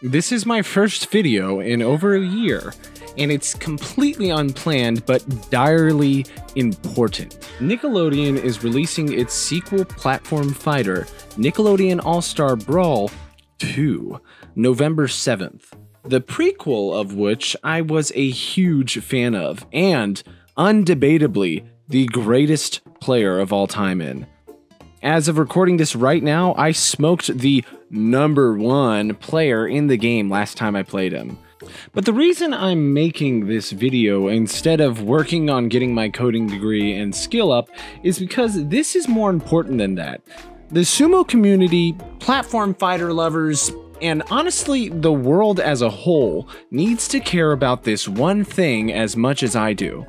This is my first video in over a year, and it's completely unplanned but direly important. Nickelodeon is releasing its sequel platform fighter, Nickelodeon All-Star Brawl 2, November 7th. The prequel of which I was a huge fan of, and undebatably the greatest player of all time in. As of recording this right now, I smoked the #1 player in the game last time I played him. But the reason I'm making this video instead of working on getting my coding degree and skill up is because this is more important than that. The sumo community, platform fighter lovers, and honestly the world as a whole needs to care about this one thing as much as I do.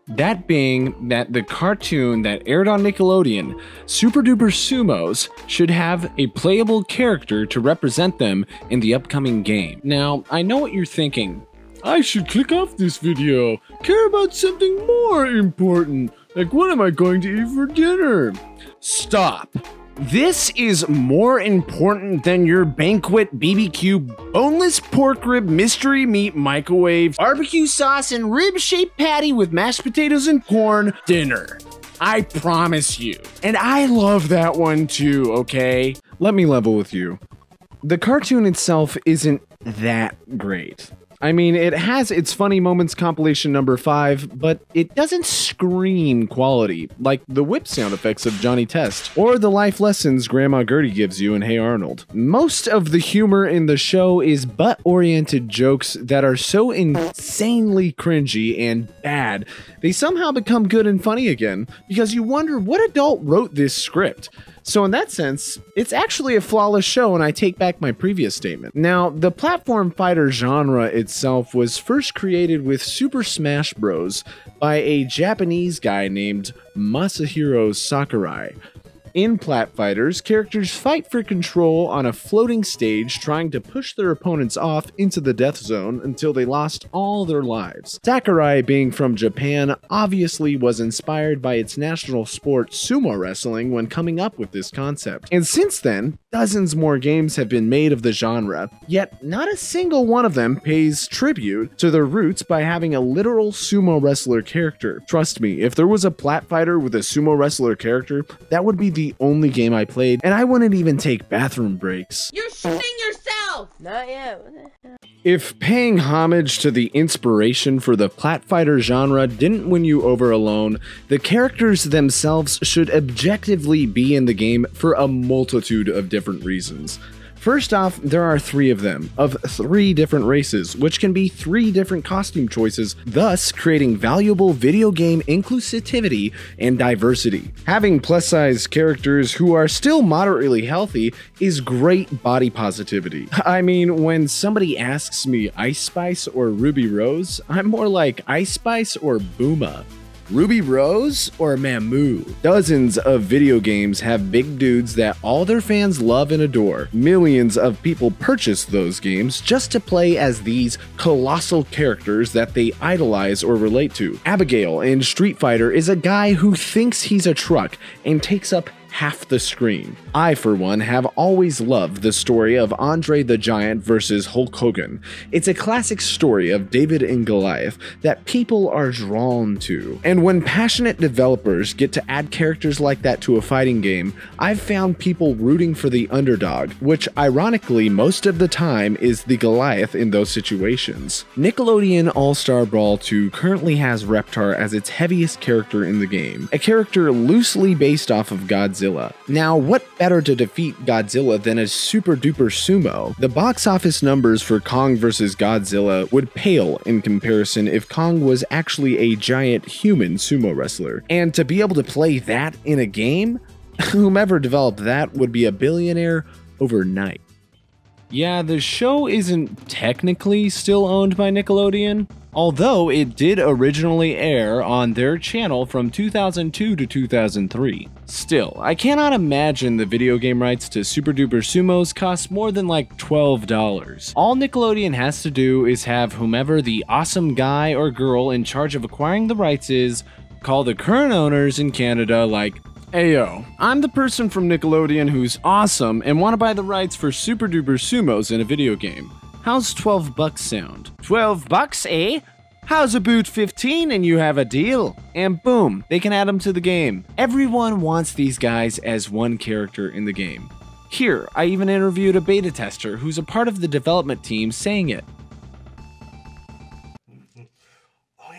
That being that the cartoon that aired on Nickelodeon, Super Duper Sumos, should have a playable character to represent them in the upcoming game. Now, I know what you're thinking. I should click off this video, care about something more important, like what am I going to eat for dinner? Stop. This is more important than your banquet BBQ boneless pork rib mystery meat microwave barbecue sauce and rib-shaped patty with mashed potatoes and corn dinner. I promise you. And I love that one too, okay? Let me level with you. The cartoon itself isn't that great. I mean, it has its funny moments compilation number 5, but it doesn't scream quality, like the whip sound effects of Johnny Test, or the life lessons Grandma Gertie gives you in Hey Arnold. Most of the humor in the show is butt-oriented jokes that are so insanely cringy and bad, they somehow become good and funny again, because you wonder what adult wrote this script. So in that sense, it's actually a flawless show, and I take back my previous statement. Now, the platform fighter genre itself was first created with Super Smash Bros. By a Japanese guy named Masahiro Sakurai. In Plat Fighters, characters fight for control on a floating stage, trying to push their opponents off into the death zone until they lost all their lives. Sakurai, being from Japan, obviously was inspired by its national sport sumo wrestling when coming up with this concept. And since then, dozens more games have been made of the genre, yet not a single one of them pays tribute to their roots by having a literal sumo wrestler character. Trust me, if there was a Plat Fighter with a sumo wrestler character, that would be the only game I played, and I wouldn't even take bathroom breaks. You're shitting yourself! Not yet. If paying homage to the inspiration for the Plat Fighter genre didn't win you over alone, the characters themselves should objectively be in the game for a multitude of different reasons. First off, there are 3 of them, of 3 different races, which can be 3 different costume choices, thus creating valuable video game inclusivity and diversity. Having plus-size characters who are still moderately healthy is great body positivity. I mean, when somebody asks me Ice Spice or Ruby Rose, I'm more like Ice Spice or Booma. Ruby Rose or Mamu? Dozens of video games have big dudes that all their fans love and adore. Millions of people purchase those games just to play as these colossal characters that they idolize or relate to. Abigail in Street Fighter is a guy who thinks he's a truck and takes up half the screen. I, for one, have always loved the story of Andre the Giant versus Hulk Hogan. It's a classic story of David and Goliath that people are drawn to. And when passionate developers get to add characters like that to a fighting game, I've found people rooting for the underdog, which ironically most of the time is the Goliath in those situations. Nickelodeon All-Star Brawl 2 currently has Reptar as its heaviest character in the game, a character loosely based off of Godzilla. Now, what better to defeat Godzilla than a super duper sumo? The box office numbers for Kong vs. Godzilla would pale in comparison if Kong was actually a giant human sumo wrestler. And to be able to play that in a game, whomever developed that would be a billionaire overnight. Yeah, the show isn't technically still owned by Nickelodeon, although it did originally air on their channel from 2002 to 2003. Still, I cannot imagine the video game rights to Super Duper Sumos cost more than like $12. All Nickelodeon has to do is have whomever the awesome guy or girl in charge of acquiring the rights is call the current owners in Canada like, "Ayo, I'm the person from Nickelodeon who's awesome and want to buy the rights for Super Duper Sumos in a video game. How's $12 sound? $12, eh? How's about 15 and you have a deal? And boom, they can add them to the game. Everyone wants these guys as one character in the game. Here, I even interviewed a beta tester who's a part of the development team saying it.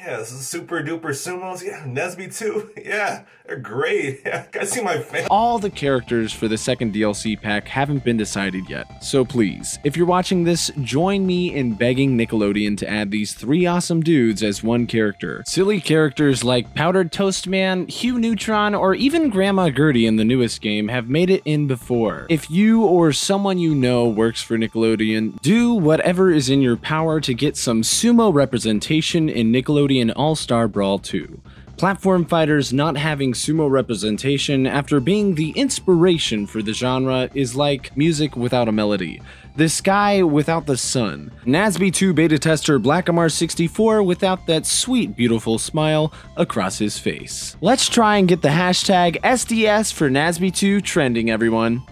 Yeah, this is super duper sumos. Yeah, Nesby too. Yeah, they're great. Yeah, I see my fan. All the characters for the second DLC pack haven't been decided yet. So please, if you're watching this, join me in begging Nickelodeon to add these 3 awesome dudes as one character. Silly characters like Powdered Toast Man, Hugh Neutron, or even Grandma Gertie in the newest game have made it in before. If you or someone you know works for Nickelodeon, do whatever is in your power to get some sumo representation in Nickelodeon All-Star Brawl 2. Platform fighters not having sumo representation after being the inspiration for the genre is like music without a melody. The sky without the sun. Nasby 2 beta tester Blackamar64 without that sweet, beautiful smile across his face. Let's try and get the hashtag SDS for Nasby 2 trending, everyone.